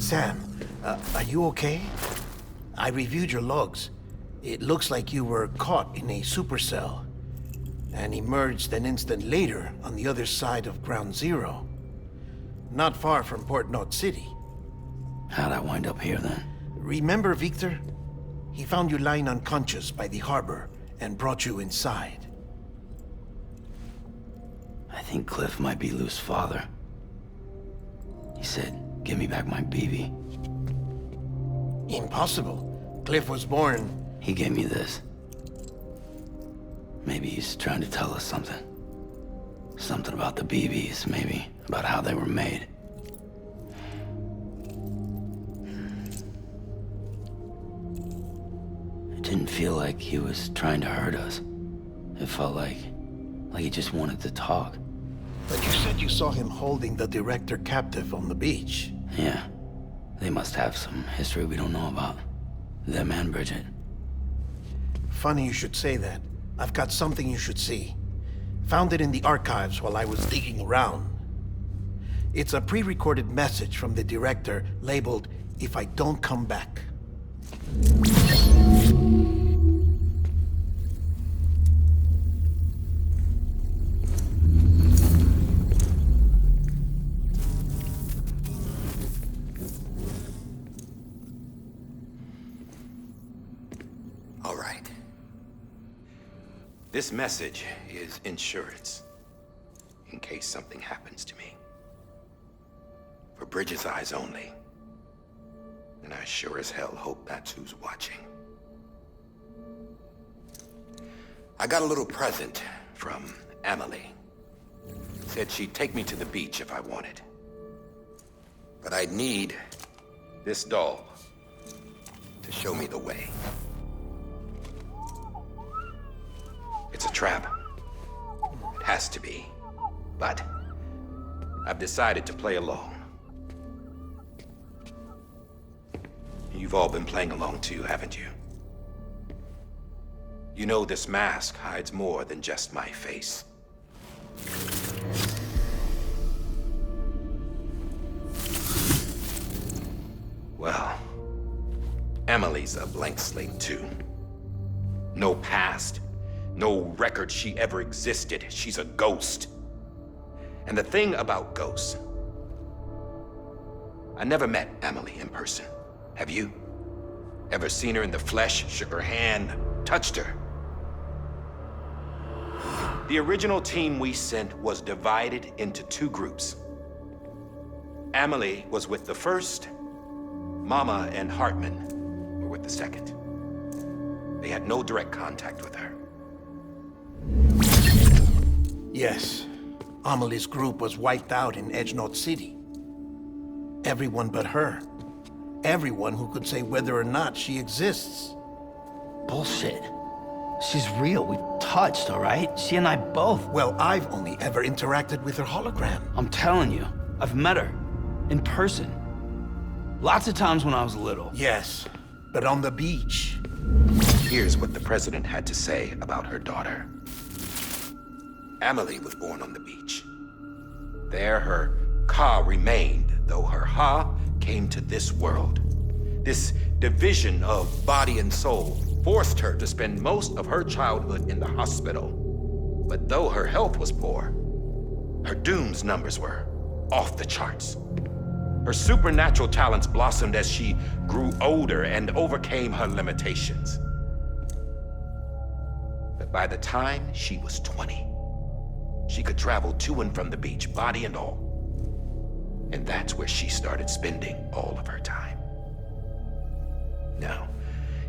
Sam, are you okay? I reviewed your logs. It looks like you were caught in a supercell and emerged an instant later on the other side of Ground Zero. Not far from Port Knot City. How'd I wind up here then? Remember Victor? He found you lying unconscious by the harbor and brought you inside. I think Cliff might be Lou's father. He said, give me back my BB. Impossible. Cliff was born... He gave me this. Maybe he's trying to tell us something. Something about the BBs, maybe. About how they were made. It didn't feel like he was trying to hurt us. It felt like he just wanted to talk. But you said you saw him holding the director captive on the beach. Yeah. They must have some history we don't know about. Them and Bridget. Funny you should say that. I've got something you should see. Found it in the archives while I was digging around. It's a pre-recorded message from the director labeled, "If I don't come back." All right. This message is insurance, in case something happens to me. For Bridget's eyes only. And I sure as hell hope that's who's watching. I got a little present from Emily. Said she'd take me to the beach if I wanted. But I'd need this doll to show me the way. It's a trap. It has to be. But I've decided to play along. You've all been playing along too, haven't you? You know this mask hides more than just my face. Well, Emily's a blank slate too. No past. No record she ever existed. She's a ghost. And the thing about ghosts, I never met Emily in person. Have you? Ever seen her in the flesh, shook her hand, touched her? The original team we sent was divided into two groups. Emily was with the first. Mama and Hartman were with the second. They had no direct contact with her. Yes. Amelie's group was wiped out in Edge Knot City. Everyone but her. Everyone who could say whether or not she exists. Bullshit. She's real. We've touched, all right? She and I both. Well, I've only ever interacted with her hologram. I'm telling you, I've met her. In person. Lots of times when I was little. Yes, but on the beach. Here's what the president had to say about her daughter. Emily was born on the beach. There her ka remained, though her ha came to this world. This division of body and soul forced her to spend most of her childhood in the hospital. But though her health was poor, her dooms numbers were off the charts. Her supernatural talents blossomed as she grew older and overcame her limitations. But by the time she was 20, she could travel to and from the beach, body and all. And that's where she started spending all of her time. Now,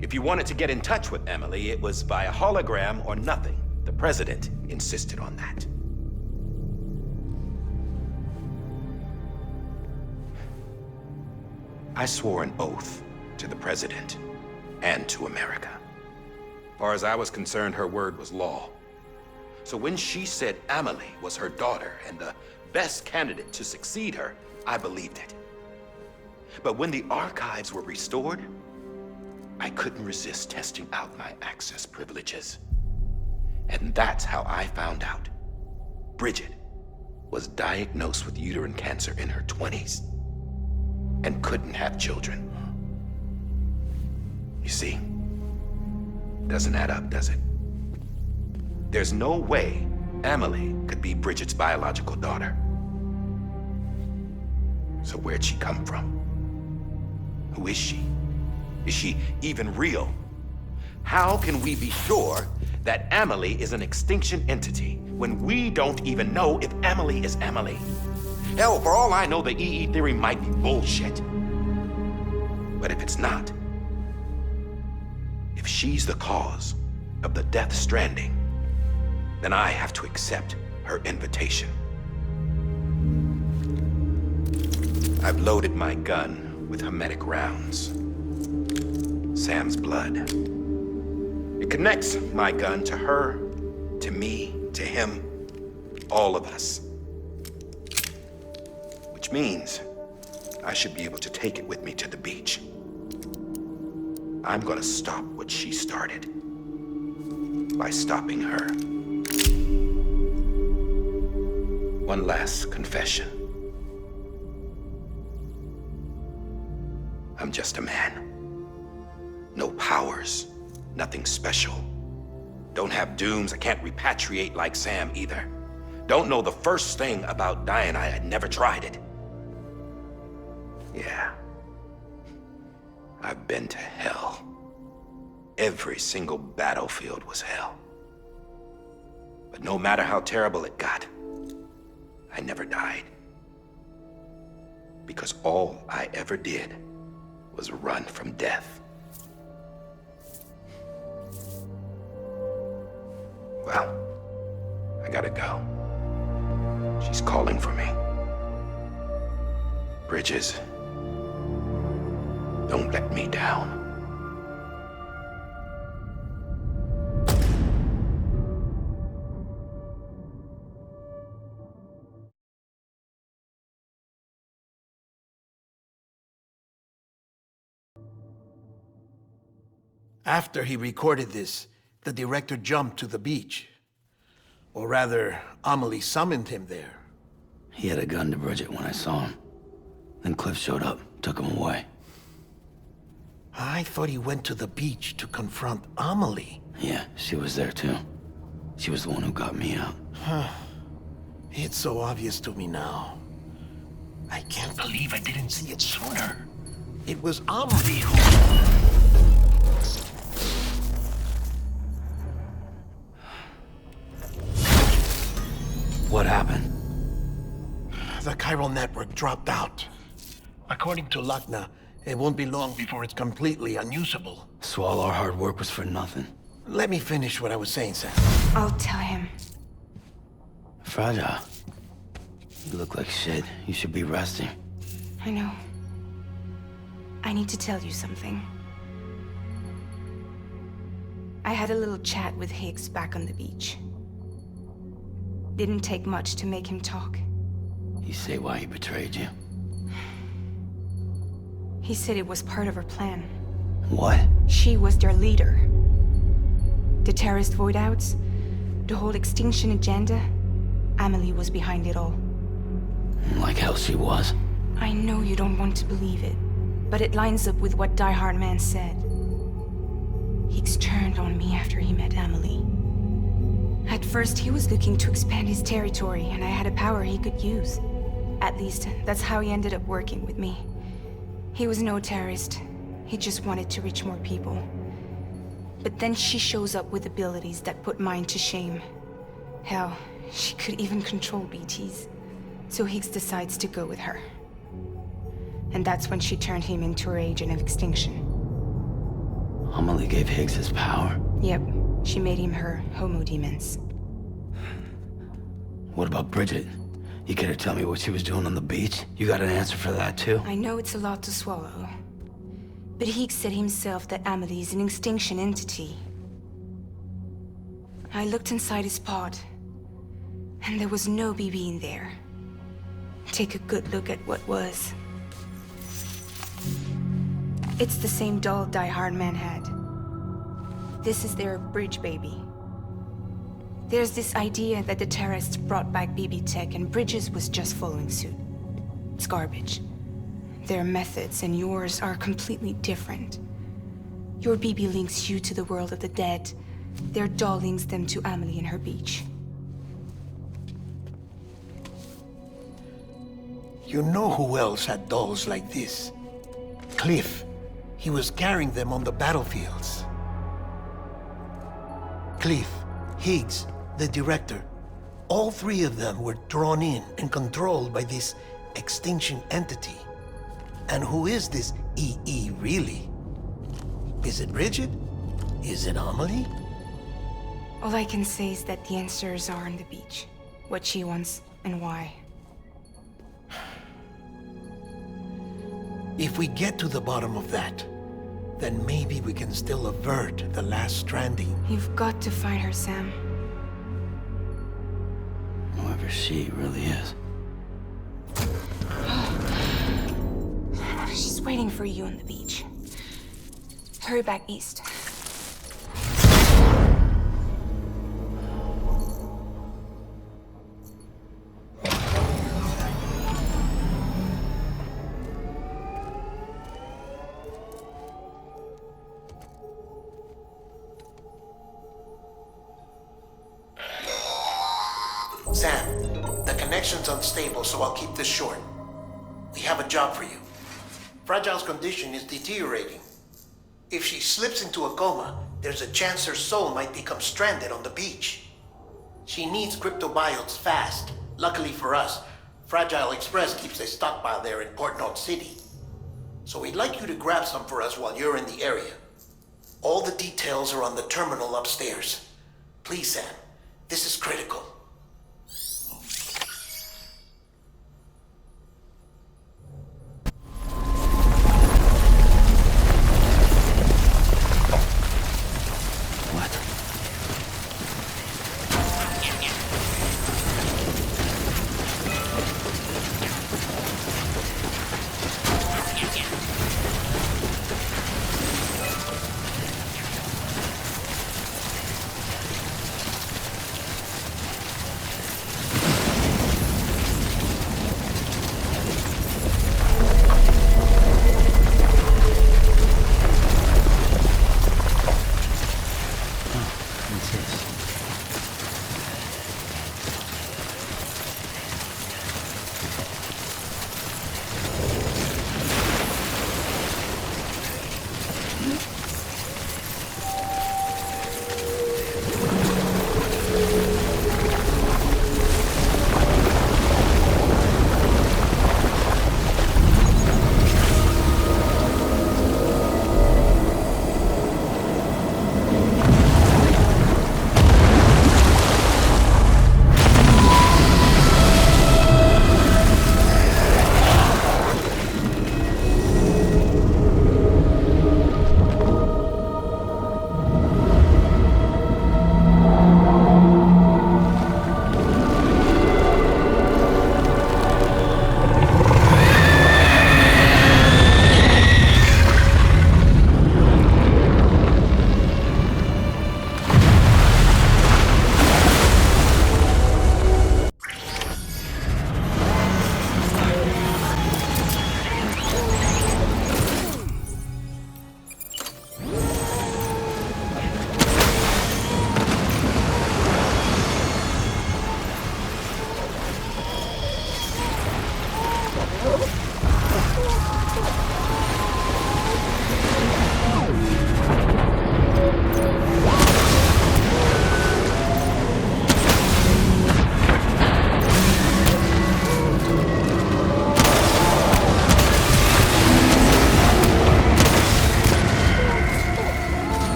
if you wanted to get in touch with Emily, it was via hologram or nothing. The president insisted on that. I swore an oath to the president and to America. As far as I was concerned, her word was law. So when she said Emily was her daughter and the best candidate to succeed her, I believed it. But when the archives were restored, I couldn't resist testing out my access privileges. And that's how I found out Bridget was diagnosed with uterine cancer in her 20s. and couldn't have children. You see, doesn't add up, does it? There's no way Amelie could be Bridget's biological daughter. So where'd she come from? Who is she? Is she even real? How can we be sure that Amelie is an extinction entity when we don't even know if Amelie is Amelie? Hell, for all I know, the EE theory might be bullshit. But if it's not, if she's the cause of the death stranding, then I have to accept her invitation. I've loaded my gun with hermetic rounds. Sam's blood. It connects my gun to her, to me, to him, all of us. Which means I should be able to take it with me to the beach. I'm gonna stop what she started by stopping her. One last confession. I'm just a man. No powers, nothing special. Don't have dooms, I can't repatriate like Sam either. Don't know the first thing about dying, I had never tried it. Yeah. I've been to hell. Every single battlefield was hell. But no matter how terrible it got, I never died. Because all I ever did was run from death. Well, I gotta go. She's calling for me. Bridges, don't let me down. After he recorded this, the director jumped to the beach. Or rather, Amelie summoned him there. He had a gun to Bridget when I saw him. Then Cliff showed up, took him away. I thought he went to the beach to confront Amelie. Yeah, she was there too. She was the one who got me out. It's so obvious to me now. I can't believe I didn't see it sooner. It was Amelie who... What happened? The chiral network dropped out. According to Luckna, it won't be long before it's completely unusable. So all our hard work was for nothing. Let me finish what I was saying, Sam. I'll tell him. Fragile. You look like shit. You should be resting. I know. I need to tell you something. I had a little chat with Higgs back on the beach. Didn't take much to make him talk. You say why he betrayed you? He said it was part of her plan. What? She was their leader. The terrorist voidouts, the whole extinction agenda, Amelie was behind it all. Like hell she was. I know you don't want to believe it, but it lines up with what Die Hard Man said. Higgs turned on me after he met Amelie. At first, he was looking to expand his territory, and I had a power he could use. At least, that's how he ended up working with me. He was no terrorist. He just wanted to reach more people. But then she shows up with abilities that put mine to shame. Hell, she could even control BTs. So Higgs decides to go with her. And that's when she turned him into her agent of extinction. Amelie gave Higgs his power? Yep. She made him her homo demons. What about Bridget? You care to tell me what she was doing on the beach? You got an answer for that too? I know it's a lot to swallow. But Higgs said himself that Amelie is an extinction entity. I looked inside his pod, and there was no BB in there. Take a good look at what was. It's the same doll Die Hard Man had. This is their bridge baby. There's this idea that the terrorists brought back BB tech and Bridges was just following suit. It's garbage. Their methods and yours are completely different. Your BB links you to the world of the dead. Their doll links them to Amelie and her beach. You know who else had dolls like this? Cliff. He was carrying them on the battlefields. Cliff, Higgs, the director. All three of them were drawn in and controlled by this extinction entity. And who is this EE really? Is it Bridget? Is it Amelie? All I can say is that the answers are on the beach. What she wants and why. If we get to the bottom of that, then maybe we can still avert the last stranding. You've got to find her, Sam. Whoever she really is. She's waiting for you on the beach. Hurry back east. Sam, the connection's unstable, so I'll keep this short. We have a job for you. Fragile's condition is deteriorating. If she slips into a coma, there's a chance her soul might become stranded on the beach. She needs criptobiontes fast. Luckily for us, Fragile Express keeps a stockpile there in Port North City. So we'd like you to grab some for us while you're in the area. All the details are on the terminal upstairs. Please, Sam, this is critical.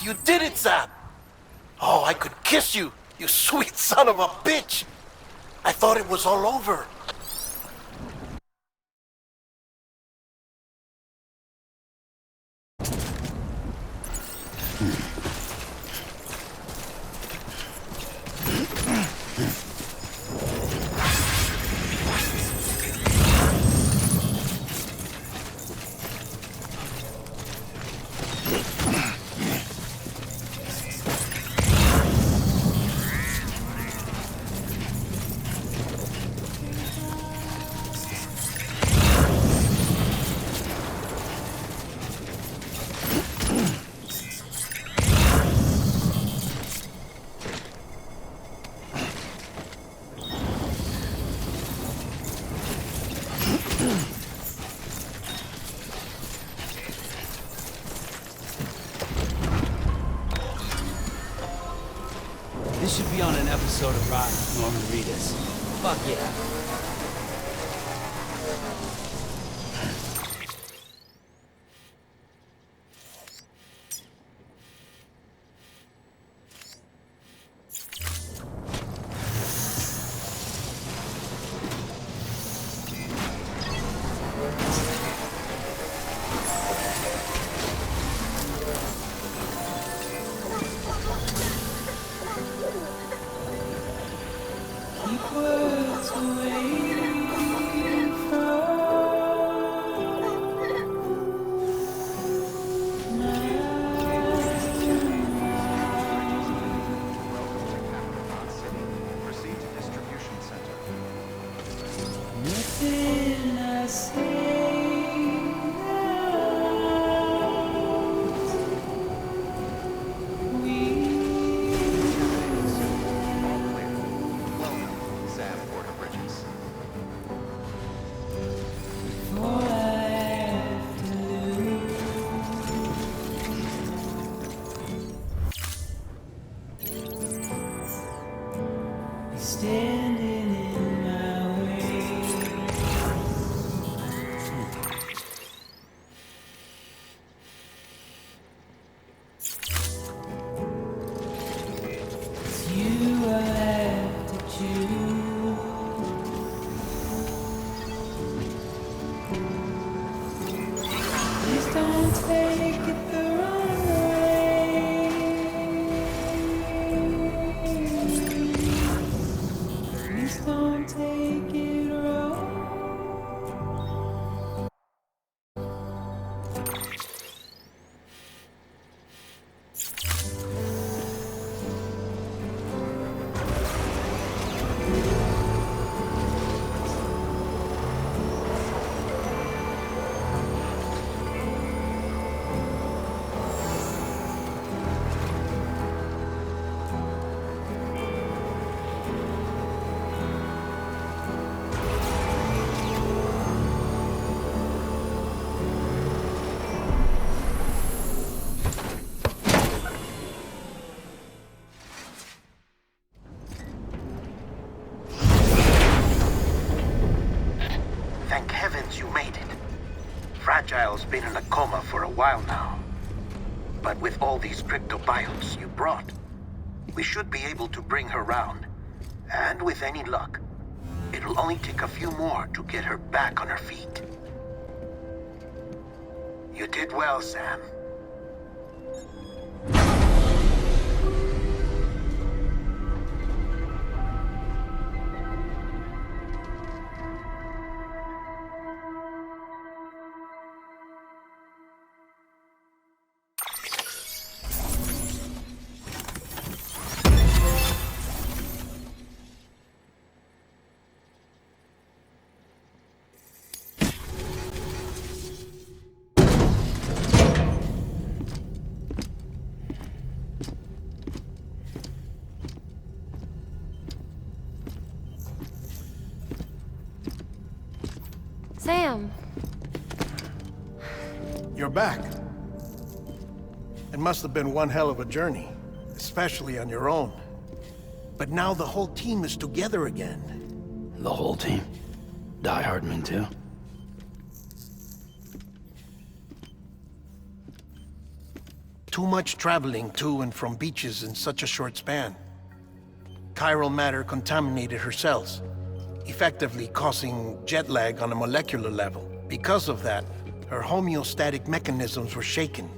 You did it, Sam! Oh, I could kiss you, you sweet son of a bitch! I thought it was all over. This should be on an episode of Norman Reedus. Fuck yeah. Thank heavens you made it. Fragile's been in a coma for a while now. But with all these criptobiontes you brought, we should be able to bring her round. And with any luck, it'll only take a few more to get her back on her feet. You did well, Sam. Sam. You're back. It must have been one hell of a journey, especially on your own. But now the whole team is together again. The whole team? Die Hardman too? Too much traveling to and from beaches in such a short span. Chiral matter contaminated her cells, effectively causing jet lag on a molecular level. Because of that, her homeostatic mechanisms were shaken.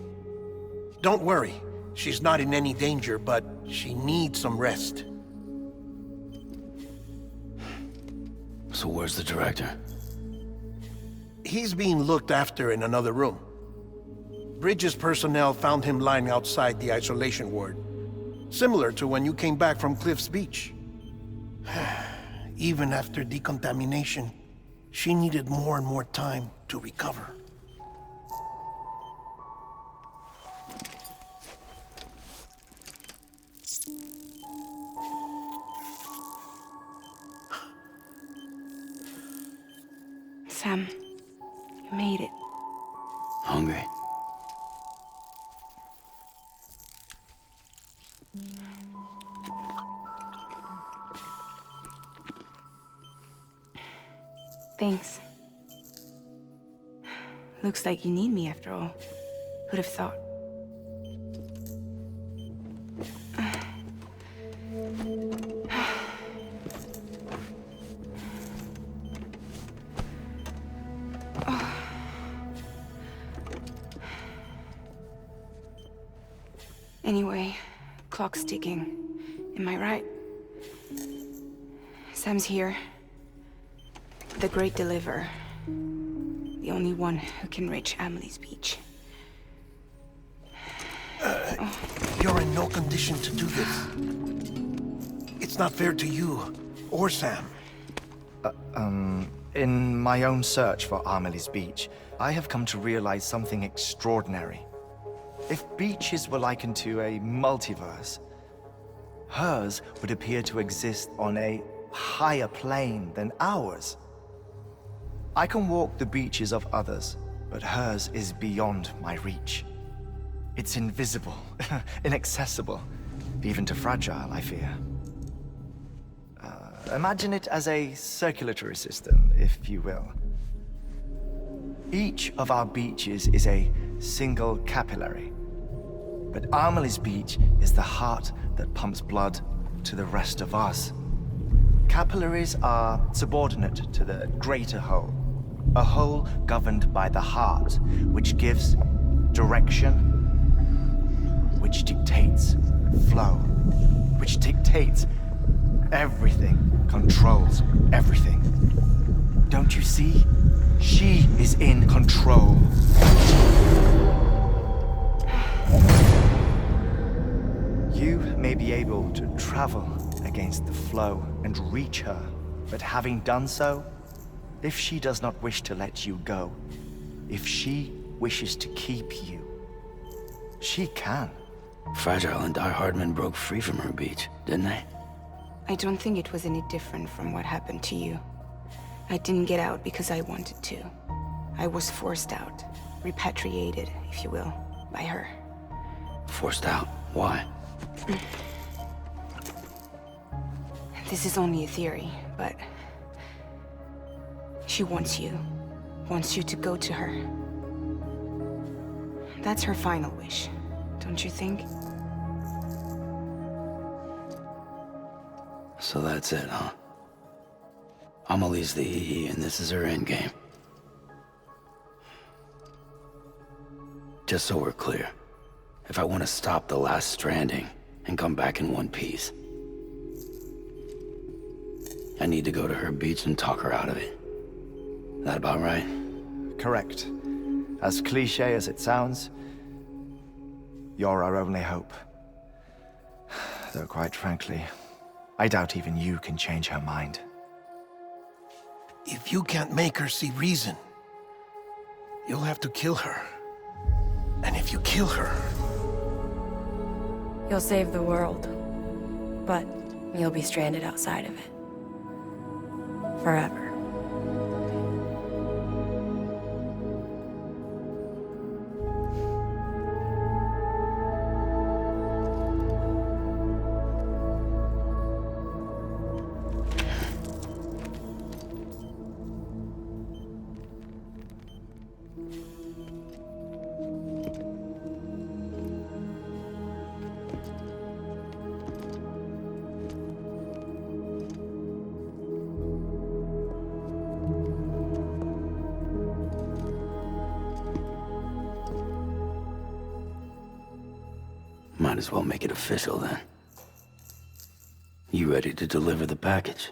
Don't worry, she's not in any danger, but she needs some rest. So where's the director? He's being looked after in another room. Bridges personnel found him lying outside the isolation ward. Similar to when you came back from Cliff's Beach. Even after decontamination, she needed more and more time to recover. Sam, you made it. Hungry? Thanks. Looks like you need me after all. Who'd have thought? Anyway, clock's ticking. Am I right? Sam's here. The Great Deliverer. The only one who can reach Amelie's beach. You're in no condition to do this. It's not fair to you, or Sam. In my own search for Amelie's beach, I have come to realize something extraordinary. If beaches were likened to a multiverse, hers would appear to exist on a higher plane than ours. I can walk the beaches of others, but hers is beyond my reach. It's invisible, inaccessible, even to fragile, I fear. Imagine it as a circulatory system, if you will. Each of our beaches is a single capillary, but Amelie's beach is the heart that pumps blood to the rest of us. Capillaries are subordinate to the greater whole, a whole governed by the heart, which gives direction, which dictates flow, which dictates everything, controls everything. Don't you see? She is in control. You may be able to travel against the flow and reach her, but having done so, if she does not wish to let you go, if she wishes to keep you, she can. Fragile and Die-Hard men broke free from her beach, didn't they? I don't think it was any different from what happened to you. I didn't get out because I wanted to. I was forced out. Repatriated, if you will, by her. Forced out? Why? This is only a theory, but... she wants you. Wants you to go to her. That's her final wish, don't you think? So that's it, huh? Amelie's the EE, and this is her endgame. Just so we're clear, if I want to stop the last Stranding and come back in one piece, I need to go to her beach and talk her out of it. That about right? Correct. As cliché as it sounds, you're our only hope. Though quite frankly, I doubt even you can change her mind. If you can't make her see reason, you'll have to kill her. And if you kill her... You'll save the world, but you'll be stranded outside of it. Forever. Might as well make it official then. You ready to deliver the package?